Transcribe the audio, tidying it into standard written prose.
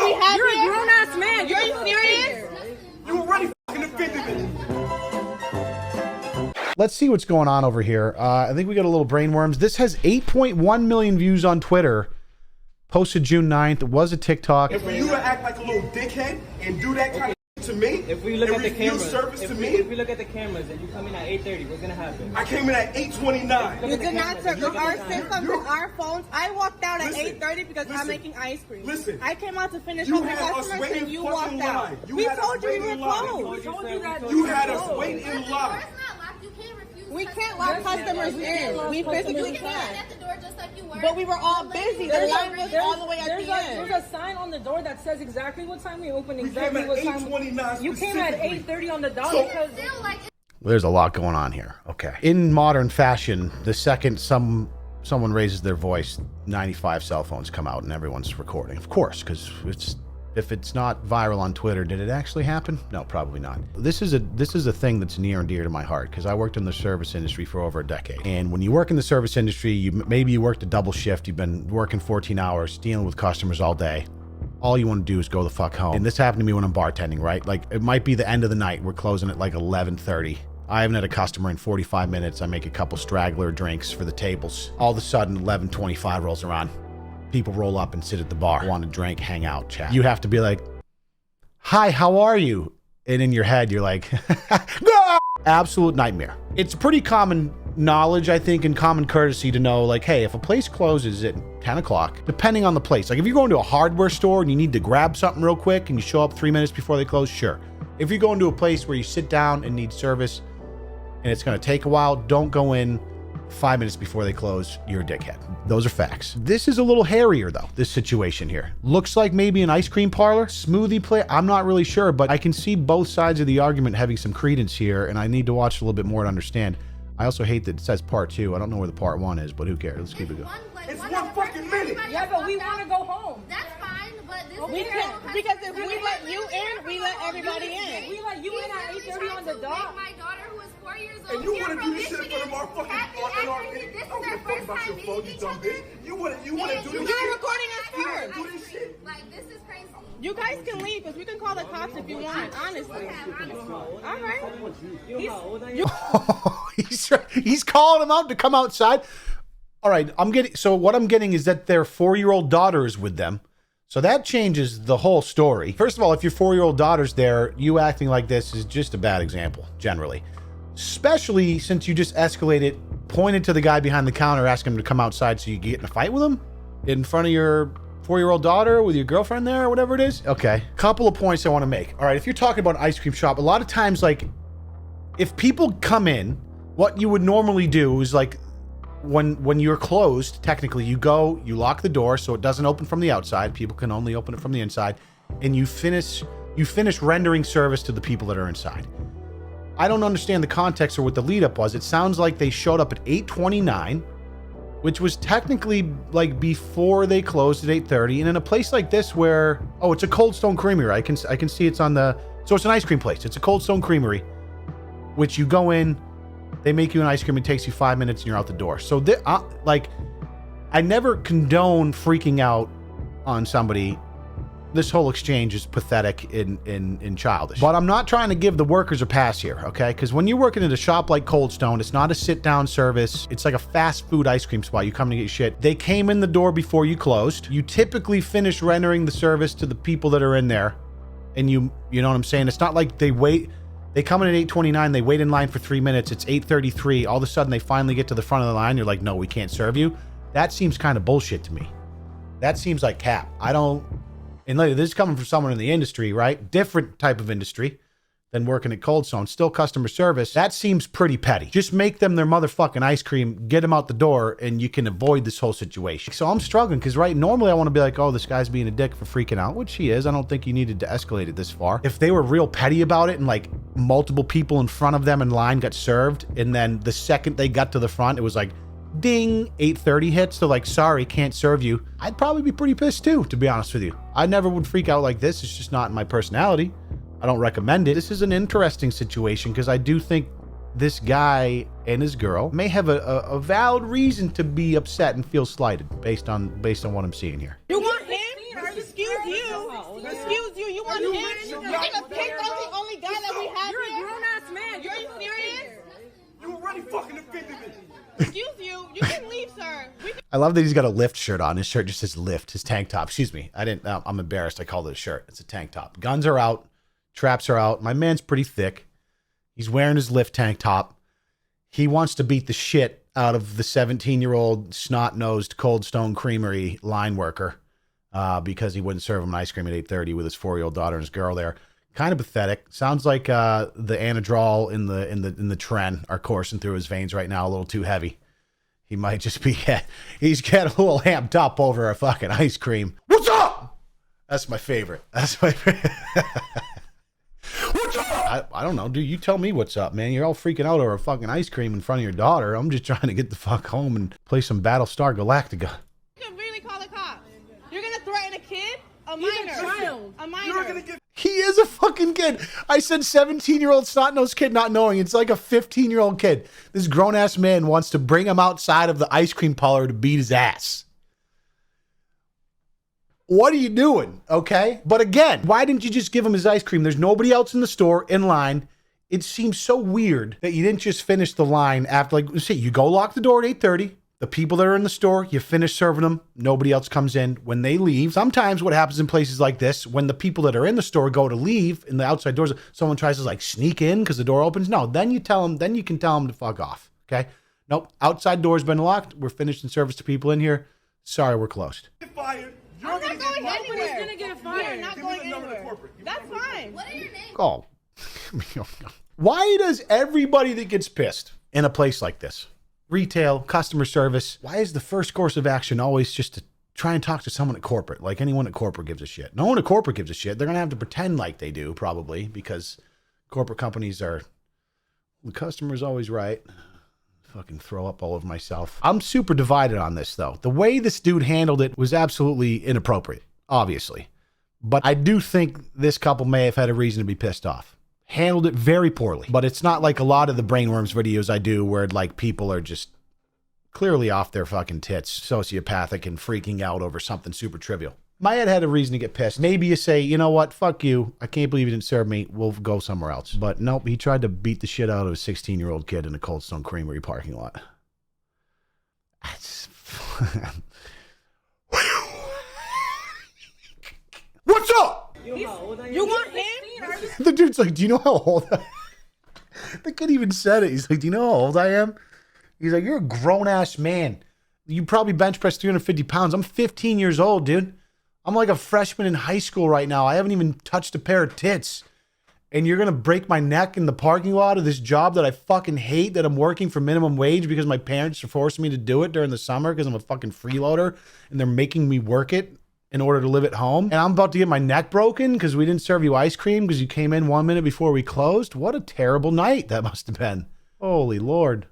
we have You're here? a grown-ass man. You're serious? You already fucking offended me. Let's see what's going on over here. I think we got a little Brainworms. This has 8.1 million views on Twitter. Posted June 9th. It was a TikTok. And for you to act like a little dickhead and do that kind of to me, if we look at the cameras, if we look at the cameras and you come in at 8:30, what's gonna happen? I came in at 8:29. You did not serve our systems and our phones. I walked out at 8:30 because I'm making ice cream. Listen. I came out to finish You up the had us customers waiting and you fucking walked out. line. We told you we were closed. We told you that. You had us waiting in line. We can't lock customers in. We physically can't. At the door just like you were. But we were all busy. The line was all the way at the end. There's a sign on the door that says exactly what time we open, exactly came what at time. 8:29 You came at 8:30 on the dot So- because. There's a lot going on here. Okay. In modern fashion, the second someone raises their voice, 95 cell phones come out and everyone's recording. Of course, because if it's not viral on Twitter, did it actually happen? No, probably not. This is a thing that's near and dear to my heart because I worked in the service industry for over a decade. And when you work in the service industry, maybe you worked a double shift, you've been working 14 hours, dealing with customers all day. All you want to do is go the fuck home. And this happened to me when I'm bartending, right? Like, it might be the end of the night. We're closing at like 11:30. I haven't had a customer in 45 minutes. I make a couple straggler drinks for the tables. All of a sudden, 11:25 rolls around. People roll up and sit at the bar, want to drink, hang out, chat. You have to be like, hi, how are you? And in your head, you're like, ah! Absolute nightmare. It's pretty common knowledge, I think, and common courtesy to know, like, hey, if a place closes at 10 o'clock, depending on the place, like if you're going to a hardware store and you need to grab something real quick and you show up 3 minutes before they close, sure. If you're going to a place where you sit down and need service and it's going to take a while, don't go in 5 minutes before they close. You're a dickhead. Those are facts. This is a little hairier though, this situation here. Looks like maybe an ice cream parlor, smoothie place. I'm not really sure, but I can see both sides of the argument having some credence here, and I need to watch a little bit more to understand. I also hate that it says part 2. I don't know where the part 1 is, but who cares? Let's keep it going. It's one fucking minute. Yeah, but we want to go home. That's fine, but this We can't, because if we let you in, we let everybody in. We let you in at 8:30 on the dot. My daughter, who is 4 years old, And you here want to from do this shit in front of our fucking Happy accident. This is I don't our give a fuck first about time your phone, you meeting dumb each other. bitch. You want to do Yeah, this You're shit? not recording us first. Do this shit. Like, this is crazy. You guys can leave because we can call the cops if you want, honestly. All right. He's calling him out to come outside. All right, what I'm getting is that their 4-year-old daughter is with them. So that changes the whole story. First of all, if your 4-year-old daughter's there, you acting like this is just a bad example, generally. Especially since you just escalated, pointed to the guy behind the counter, asking him to come outside so you can get in a fight with him in front of your 4-year-old daughter with your girlfriend there or whatever it is. Okay, couple of points I want to make. All right, if you're talking about an ice cream shop, a lot of times, like, if people come in, what you would normally do is, like, when you're closed, technically you go, you lock the door so it doesn't open from the outside. People can only open it from the inside, and you finish rendering service to the people that are inside. I don't understand the context or what the lead up was. It sounds like they showed up at 8:29, which was technically like before they closed at 8:30. And in a place like this where, oh, it's a Cold Stone Creamery. I can see it's on the, so it's an ice cream place. It's a Cold Stone Creamery, which you go in, they make you an ice cream. It takes you 5 minutes and you're out the door. So like, I never condone freaking out on somebody. This whole exchange is pathetic and childish. But I'm not trying to give the workers a pass here, okay? Because when you're working at a shop like Cold Stone, it's not a sit-down service. It's like a fast food ice cream spot. You come to get your shit. They came in the door before you closed. You typically finish rendering the service to the people that are in there. And you know what I'm saying? It's not like they wait. They come in at 8:29. They wait in line for 3 minutes. It's 8:33. All of a sudden, they finally get to the front of the line. You're like, no, we can't serve you. That seems kind of bullshit to me. That seems like cap. And later, this is coming from someone in the industry, right? Different type of industry than working at Cold Stone. Still customer service. That seems pretty petty. Just make them their motherfucking ice cream, get them out the door, and you can avoid this whole situation. So I'm struggling because, right, normally I want to be like, oh, this guy's being a dick for freaking out, which he is. I don't think you needed to escalate it this far. If they were real petty about it and like multiple people in front of them in line got served, and then the second they got to the front, it was like, ding, 8:30 hits. They're like, sorry, can't serve you. I'd probably be pretty pissed too, to be honest with you. I never would freak out like this. It's just not in my personality. I don't recommend it. This is an interesting situation because I do think this guy and his girl may have a valid reason to be upset and feel slighted based on what I'm seeing here. You want him? Excuse you. Excuse you. You want him? You think a pig's the only guy that we have You're a here? grown-ass man. Are you serious? You already fucking offended me. Excuse you. You can leave, sir. I love that he's got a Lyft shirt on. His shirt just says Lyft. His tank top. Excuse me. I didn't. I'm embarrassed. I called it a shirt. It's a tank top. Guns are out. Traps are out. My man's pretty thick. He's wearing his Lyft tank top. He wants to beat the shit out of the 17-year-old snot-nosed Cold Stone Creamery line worker because he wouldn't serve him ice cream at 8:30 with his 4-year-old daughter and his girl there. Kind of pathetic. Sounds like the Anadrol in the tren are coursing through his veins right now a little too heavy. He might just be he's getting a little amped up over a fucking ice cream. What's up? That's my favorite. That's my favorite. What's up? I don't know, dude. You tell me what's up, man. You're all freaking out over a fucking ice cream in front of your daughter. I'm just trying to get the fuck home and play some Battlestar Galactica. You can really call the cops. You're gonna threaten a kid? A minor. child. A minor. You're gonna get He is a fucking kid. I said 17-year-old snot-nosed kid not knowing. It's like a 15-year-old kid. This grown-ass man wants to bring him outside of the ice cream parlor to beat his ass. What are you doing? Okay. But again, why didn't you just give him his ice cream? There's nobody else in the store in line. It seems so weird that you didn't just finish the line after, like, say, you go lock the door at 8:30. The people that are in the store, you finish serving them. Nobody else comes in. When they leave, sometimes what happens in places like this, when the people that are in the store go to leave in the outside doors, someone tries to like sneak in because the door opens. No, then you tell them, then you can tell them to fuck off. Okay. Nope. Outside door's been locked. We're finishing service to people in here. Sorry, we're closed. fired. You're I'm gonna not get going fired. anywhere. Nobody's gonna get We fired. are not Give me going the number to anywhere. corporate. That's fine. What are your names? Oh. Why does everybody that gets pissed in a place like this, retail, customer service, why is the first course of action always just to try and talk to someone at corporate? Like anyone at corporate gives a shit. No one at corporate gives a shit. They're going to have to pretend like they do, probably, because corporate companies are, the customer's always right. Fucking throw up all over myself. I'm super divided on this, though. The way this dude handled it was absolutely inappropriate, obviously. But I do think this couple may have had a reason to be pissed off. Handled it very poorly. But it's not like a lot of the Brainworms videos I do where like people are just clearly off their fucking tits, sociopathic and freaking out over something super trivial. Mayad had a reason to get pissed. Maybe you say, you know what, fuck you. I can't believe you didn't serve me. We'll go somewhere else. But nope, he tried to beat the shit out of a 16-year-old kid in a Cold Stone Creamery parking lot. What's up? You want him? The dude's like, do you know how old I am? The kid even said it. He's like, do you know how old I am? He's like, you're a grown-ass man. You probably bench press 350 pounds. I'm 15 years old, dude. I'm like a freshman in high school right now. I haven't even touched a pair of tits. And you're going to break my neck in the parking lot of this job that I fucking hate, that I'm working for minimum wage because my parents are forcing me to do it during the summer because I'm a fucking freeloader and they're making me work it in order to live at home. And I'm about to get my neck broken because we didn't serve you ice cream because you came in 1 minute before we closed. What a terrible night that must have been. Holy Lord.